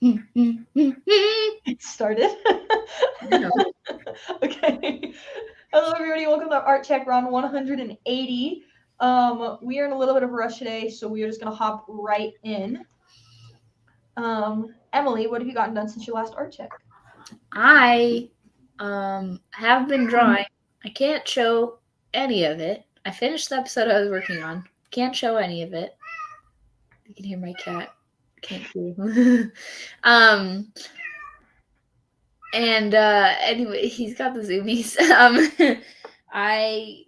It started. No. Okay. Hello, everybody. Welcome to Artcheck Round 180. We are in a little bit of a rush today, so we are just gonna hop right in. Emily, what have you gotten done since your last art check? I have been drawing. I can't show any of it. I finished the episode I was working on. Can't show any of it. You can hear my cat. Can't hear. um and anyway, he's got the zoomies. I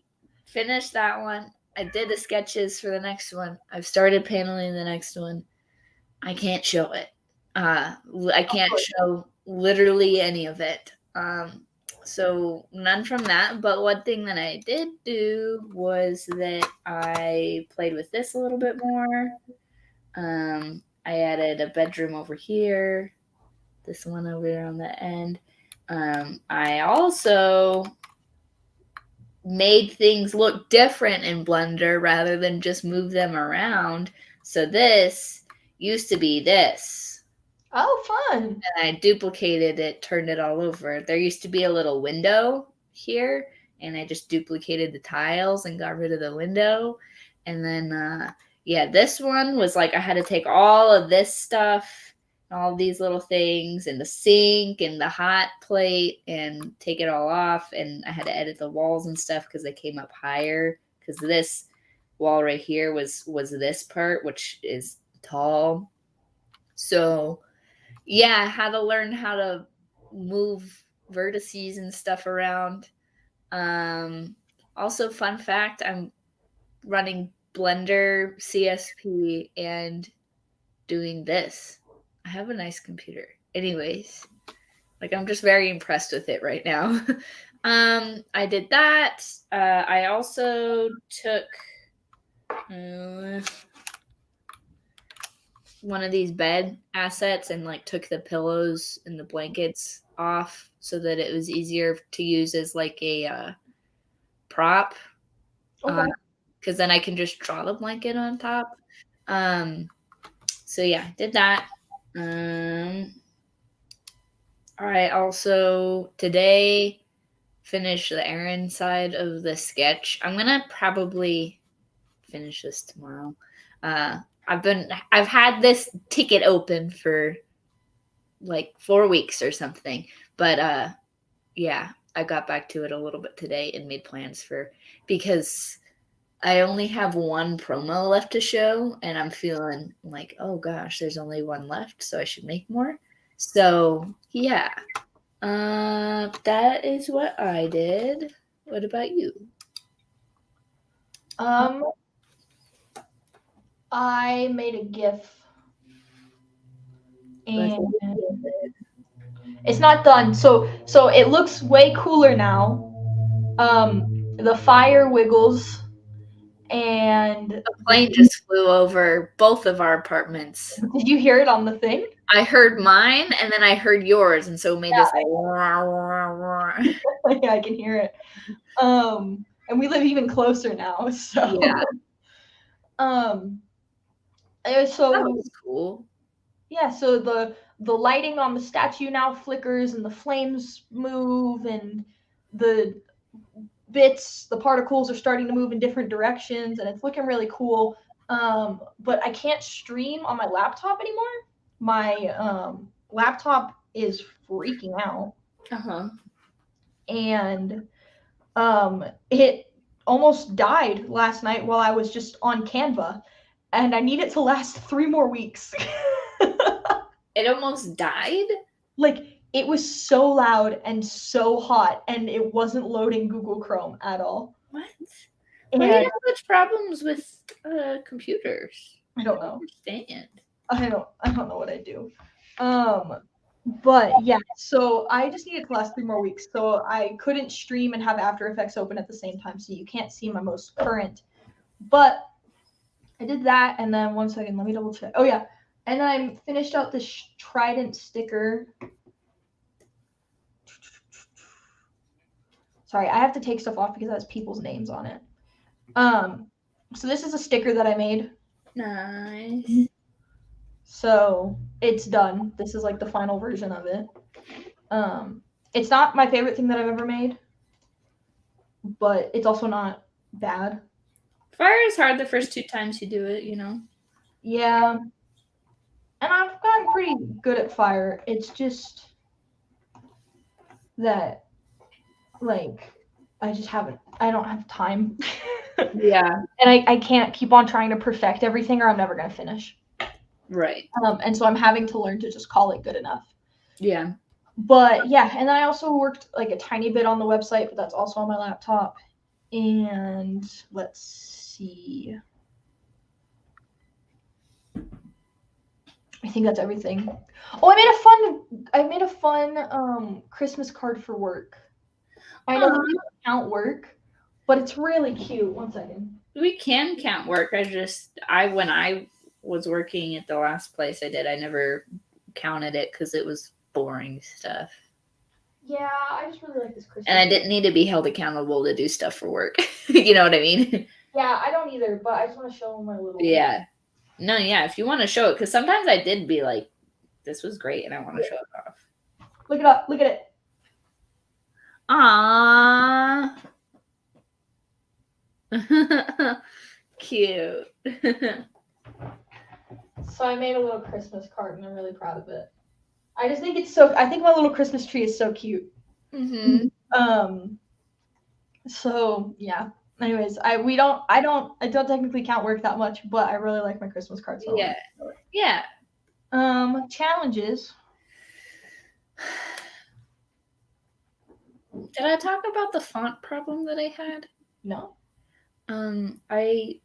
finished that one. I did the sketches for the next one. I've started paneling the next one. I can't show it. I can't show literally any of it. So none from that. But one thing that I did do was that I played with this a little bit more. I added a bedroom over here, this one over there on the end. I also made things look different in Blender rather than just move them around. So this used to be this. Oh, fun. And I duplicated it, turned it all over. There used to be a little window here, and I just duplicated the tiles and got rid of the window. And then, yeah, this one was like I had to take all of this stuff, all these little things, and the sink and the hot plate, and take it all off. And I had to edit the walls and stuff because they came up higher. Because this wall right here was this part, which is tall. So yeah, I had to learn how to move vertices and stuff around. Um, Also, fun fact, I'm running Blender, CSP, and doing this. I have a nice computer. Anyways, like I'm just very impressed with it right now. I did that. I also took uh, one of these bed assets and like took the pillows and the blankets off so that it was easier to use as like a prop. Okay. Because then I can just draw the blanket on top. Um, so yeah, did that. Um, I also today finished the Aaron side of the sketch. I'm gonna probably finish this tomorrow. Uh, I've had this ticket open for like 4 weeks or something. But yeah, I got back to it a little bit today and made plans for because I only have one promo left to show, and I'm feeling like, oh gosh, there's only one left, so I should make more. So yeah, that is what I did. What about you? Um, I made a GIF Let's and it's not done. So it looks way cooler now. The fire wiggles and a plane just flew over both of our apartments. did you hear it on the thing? I heard mine and then I heard yours, and so it made this like Yeah, I can hear it. And we live even closer now, so yeah, um, that so was cool. yeah, so the lighting on the statue now flickers and the flames move and the the particles are starting to move in different directions and it's looking really cool. But I can't stream on my laptop anymore. My laptop is freaking out Uh huh. and it almost died last night while I was just on Canva and I need it to last 3 more weeks. It almost died. Like it was so loud and so hot and it wasn't loading Google Chrome at all. What? Why do you And have such problems with computers? I I don't don't know. understand. I don't know what I do. Um but yeah, so I just need it to last 3 more weeks. So I couldn't stream and have After Effects open at the same time, so you can't see my most current. But I did that, and then 1 second, let me double check. Oh yeah, and then I finished out this Trident sticker. Sorry, I have to take stuff off because it has people's names on it. So this is a sticker that I made. Nice. So it's done. This is like the final version of it. It's not my favorite thing that I've ever made, but it's also not bad. Fire is hard the first 2 times you do it, you know? Yeah. And I've gotten pretty good at fire. It's just that, like, I don't have time. Yeah. And I can't keep on trying to perfect everything or I'm never going to finish. Right. And so I'm having to learn to just call it good enough. Yeah. But yeah, and then I also worked like a tiny bit on the website, but that's also on my laptop. And let's see. I think that's everything. Oh, I made a fun Christmas card for work. I know that doesn't count work, but it's really cute. One second. We can count work. When I was working at the last place I did, I never counted it because it was boring stuff. Yeah, I just really like this Christmas. And I didn't need to be held accountable to do stuff for work. You know what I mean? Yeah, I don't either, but I just want to show my little. Yeah. No, yeah, if you want to show it, because sometimes I did be like, this was great, and I want to show it off. Look it up. Look at it. Aww. Cute. So I made a little Christmas card, and I'm really proud of it. I just think I think my little Christmas tree is so cute. Mm-hmm. So yeah. Anyways, I don't technically count work that much, but I really like my Christmas cards. So Yeah. Yeah. Challenges. Did I talk about the font problem that I had? No. I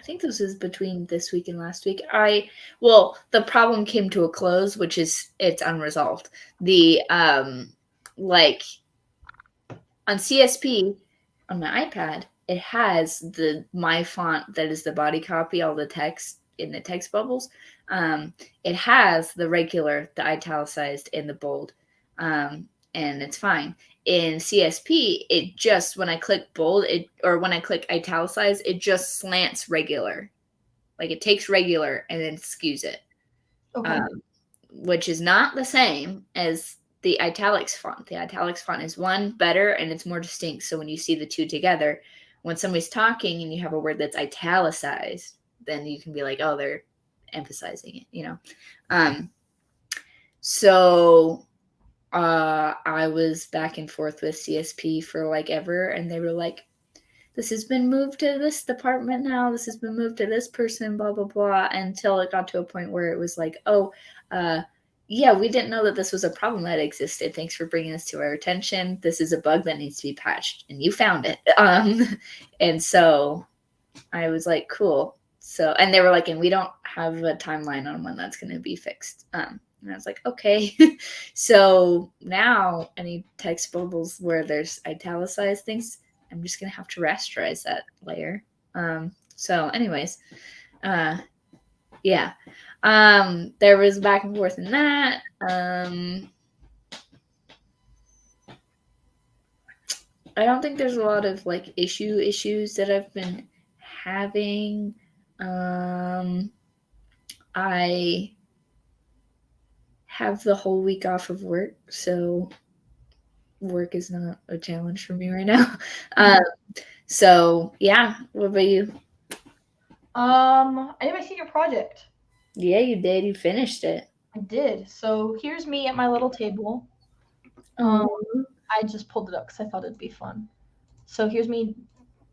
think this is between this week and last week. The problem came to a close, which is it's unresolved. The like on CSP on my iPad, it has my font that is the body copy, all the text in the text bubbles. It has the regular, the italicized, and the bold, and it's fine. In CSP, it just when I click bold, when I click italicize, it just slants regular, like it takes regular and then skews it, Okay. which is not the same as the italics font. The italics font is better and it's more distinct. So when you see the two together, when somebody's talking and you have a word that's italicized, then you can be like, oh, they're emphasizing it, you know? So I was back and forth with CSP for like ever, and they were like, this has been moved to this department now, this has been moved to this person, blah, blah, blah, until it got to a point where it was like, yeah, we didn't know that this was a problem that existed. Thanks for bringing this to our attention. This is a bug that needs to be patched, and you found it. And so I was like, cool. So, and they were like, and we don't have a timeline on when that's going to be fixed. And I was like, okay. So now any text bubbles where there's italicized things, I'm just going to have to rasterize that layer. So anyways, yeah. There was back and forth in that. I don't think there's a lot of like issues that I've been having. I have the whole week off of work, so work is not a challenge for me right now. So yeah, what about you? I did my senior project. Yeah, you did. You finished it. I did. So here's me at my little table. I just pulled it up because I thought it'd be fun. So here's me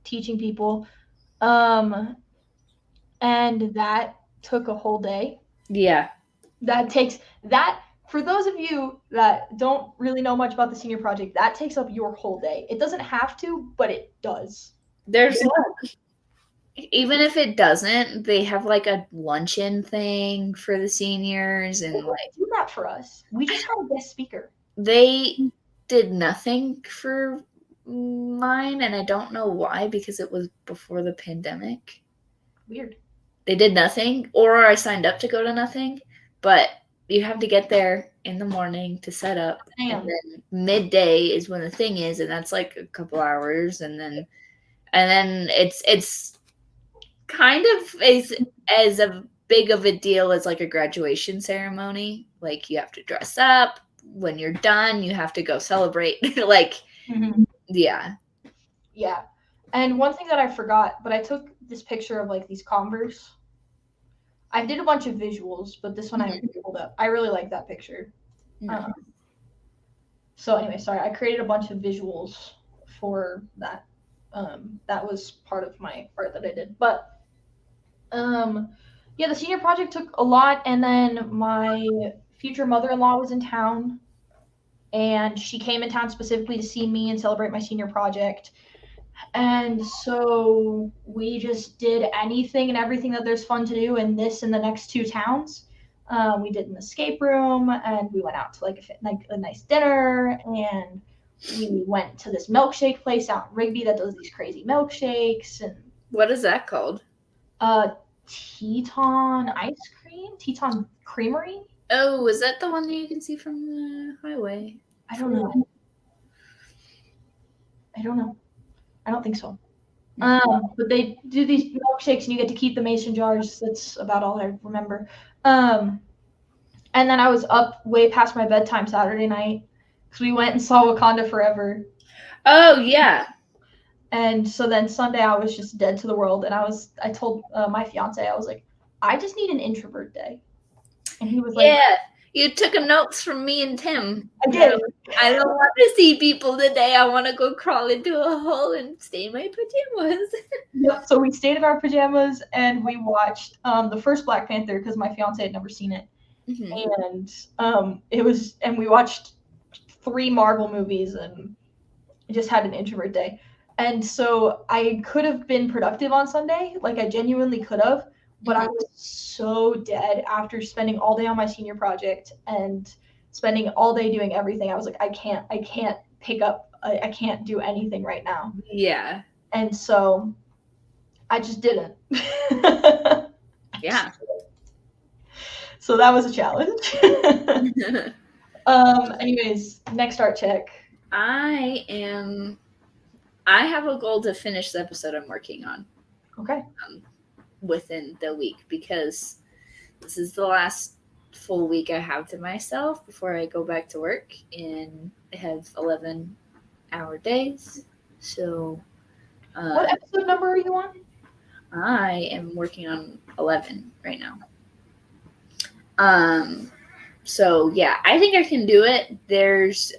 teaching people. And that took a whole day. Yeah. For those of you that don't really know much about the senior project, that takes up your whole day. It doesn't have to, but it does. Even if it doesn't, they have like a luncheon thing for the seniors, and like do that for us. We just had a guest speaker. They did nothing for mine, and I don't know why, because it was before the pandemic. Weird. They did nothing, or I signed up to go to nothing, but you have to get there in the morning to set up. Damn. And then midday is when the thing is, and that's like a couple hours, and then it's kind of as big of a deal as like a graduation ceremony. Like you have to dress up. When you're done, you have to go celebrate. Like, yeah. Yeah. And one thing that I forgot, but I took this picture of like these Converse. I did a bunch of visuals, but this one I pulled up. I really like that picture. No. So anyway, sorry, I created a bunch of visuals for that. That was part of my art that I did. But yeah, the senior project took a lot, and then my future mother-in-law was in town, and she came in town specifically to see me and celebrate my senior project. And so we just did anything and everything that there's fun to do in this and the next two towns. We did an escape room, and we went out to like a nice dinner, and we went to this milkshake place out in Rigby that does these crazy milkshakes. And what is that called? Teton Ice Cream, Teton Creamery. Oh, is that the one that you can see from the highway? I don't know. I don't think so. But they do these milkshakes, and you get to keep the mason jars. That's about all I remember. And then I was up way past my bedtime Saturday night because we went and saw Wakanda Forever. Oh, yeah. And so then Sunday I was just dead to the world, and I told my fiance, I was like, I just need an introvert day. And he was like, yeah, you took notes from me and Tim. I did. I don't want to see people today. I want to go crawl into a hole and stay in my pajamas. Yep. So we stayed in our pajamas, and we watched the first Black Panther because my fiance had never seen it. And we watched 3 Marvel movies and just had an introvert day. And so I could have been productive on Sunday, like I genuinely could have, but I was so dead after spending all day on my senior project and spending all day doing everything. I was like, I can't pick up, I can't do anything right now. Yeah. And so I just didn't. Yeah. So that was a challenge. Anyways, next art check. I have a goal to finish the episode I'm working on. Okay. Within the week, because this is the last full week I have to myself before I go back to work, and I have 11-hour days. So what episode number are you on? I am working on 11 right now. So yeah, I think I can do it. There's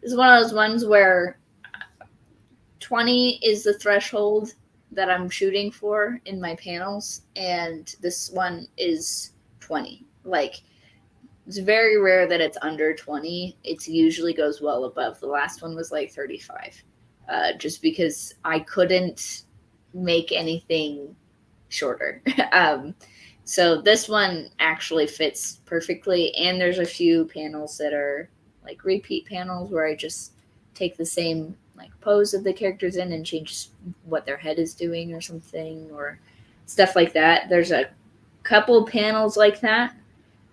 this is one of those ones where 20 is the threshold that I'm shooting for in my panels, and this one is 20. Like, it's very rare that it's under 20. It usually goes well above. The last one was like 35, just because I couldn't make anything shorter. So this one actually fits perfectly, and there's a few panels that are like repeat panels where I just take the same like pose of the characters in and change what their head is doing or something, or stuff like that. There's a couple panels like that.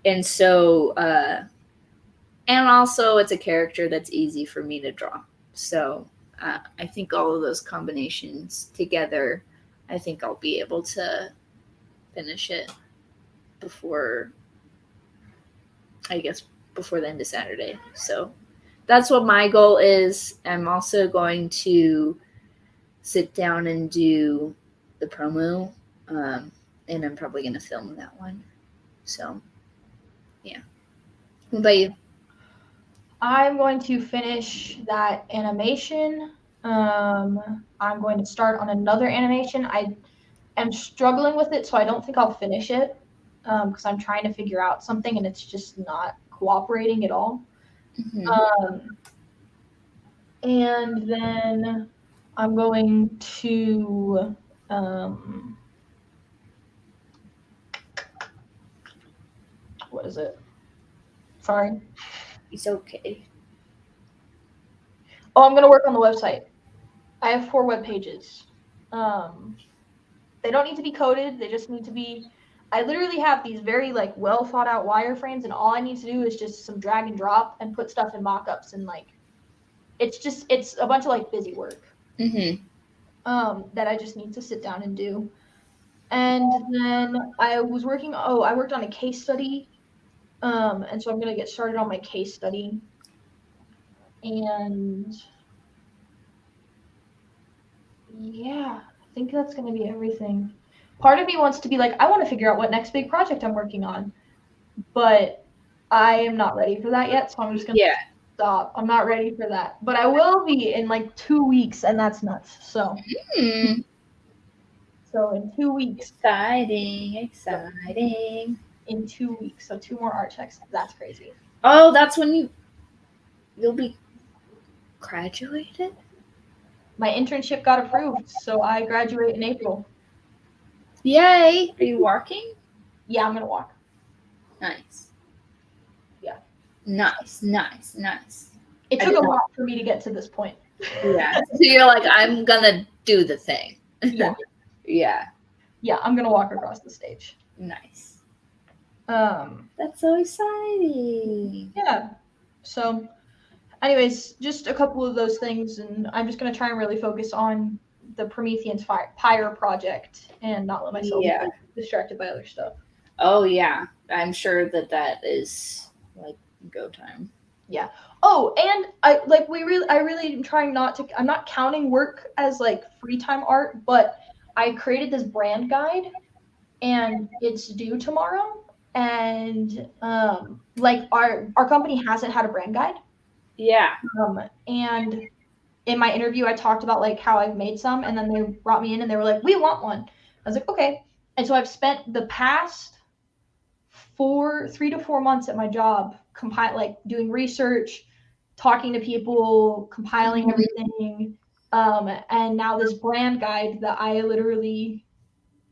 And so, and also it's a character that's easy for me to draw. So I think all of those combinations together, I think I'll be able to finish it before the end of Saturday. So that's what my goal is. I'm also going to sit down and do the promo, and I'm probably going to film that one. So, yeah. What about you? I'm going to finish that animation. I'm going to start on another animation. I am struggling with it, so I don't think I'll finish it because I'm trying to figure out something, and it's just not cooperating at all. And then I'm going to what is it? Sorry. It's okay. Oh, I'm going to work on the website. I have 4 web pages. They don't need to be coded. They just need to be. I literally have these very like well thought out wireframes, and all I need to do is just some drag and drop and put stuff in mockups, and like it's a bunch of like busy work that I just need to sit down and do. And then I worked on a case study. And so I'm going to get started on my case study. And yeah, I think that's going to be everything. Part of me wants to be like, I want to figure out what next big project I'm working on, but I am not ready for that yet. So I'm just going to stop. I'm not ready for that, but I will be in like 2 weeks, and that's nuts. So, so in 2 weeks. Exciting. In 2 weeks. So 2 more art checks. That's crazy. Oh, that's when you'll be graduated? My internship got approved, so I graduate in April. Yay! Are you walking? Yeah, I'm going to walk. Nice. Yeah. Nice. It took a lot for me to get to this point. Yeah. So you're like, I'm going to do the thing. Yeah. Yeah. Yeah, I'm going to walk across the stage. Nice. That's so exciting. Yeah. So, anyways, just a couple of those things, and I'm just going to try and really focus on the Promethean Pyre project and not let myself get distracted by other stuff. Oh, yeah. I'm sure that is like go time. Yeah. Oh, and I really am trying not to. I'm not counting work as like free time art, but I created this brand guide, and it's due tomorrow. And like our company hasn't had a brand guide. Yeah. And in my interview, I talked about like how I've made some, and then they brought me in and they were like, "We want one." I was like, "Okay." And so I've spent the past 3 to 4 months at my job doing research, talking to people, compiling everything, and now this brand guide that I literally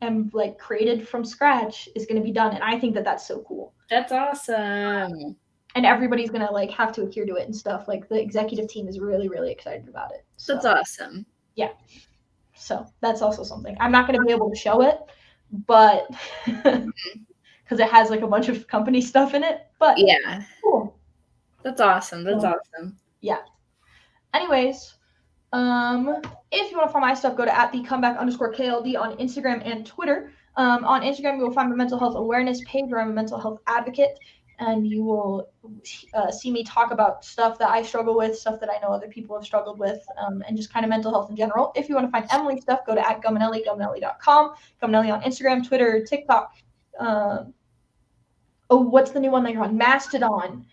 am like created from scratch is going to be done, and I think that that's so cool. That's awesome. And everybody's going to like have to adhere to it and stuff. Like the executive team is really, really excited about it. So, that's awesome. Yeah. So that's also something. I'm not going to be able to show it, but because it has like a bunch of company stuff in it. But yeah, cool. That's awesome. Awesome. Yeah. Anyways, if you want to find my stuff, go to @thecomeback_KLD on Instagram and Twitter. On Instagram, you will find my mental health awareness page where I'm a mental health advocate, and you will see me talk about stuff that I struggle with, stuff that I know other people have struggled with, and just kind of mental health in general. If you want to find Emily's stuff, go to @Guminelli, Guminelli.com, Guminelli on Instagram, Twitter, TikTok. What's the new one that you're on? Mastodon.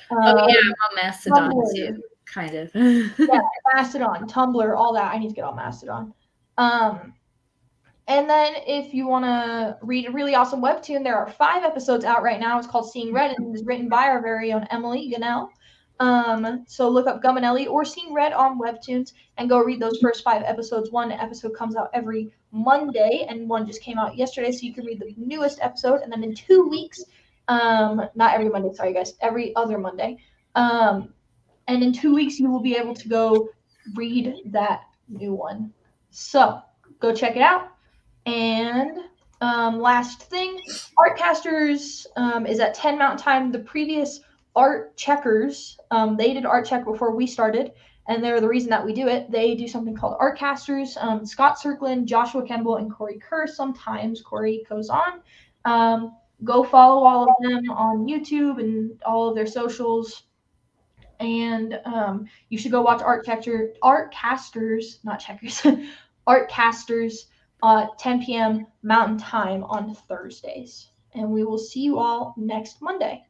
I'm on Mastodon Tumblr. too, kind of. Yeah, Mastodon, Tumblr, all that. I need to get on Mastodon. And then if you want to read a really awesome webtoon, there are 5 episodes out right now. It's called Seeing Red, and it's written by our very own Emily Gunnell. So look up Guminelli or Seeing Red on Webtoons and go read those first 5 episodes. One episode comes out every Monday, and one just came out yesterday, so you can read the newest episode. And then in 2 weeks, not every Monday, sorry guys, every other Monday. And in 2 weeks, you will be able to go read that new one. So go check it out. And last thing, Artcasters is at 10 Mountain Time. The previous Art Checkers, they did Art Check before we started, and they're the reason that we do it. They do something called Artcasters. Scott Circlin, Joshua Campbell, and Corey Kerr. Sometimes Corey goes on. Go follow all of them on YouTube and all of their socials. And you should go watch Artcasters, not checkers, Artcasters 10 p.m. Mountain Time on Thursdays. And we will see you all next Monday.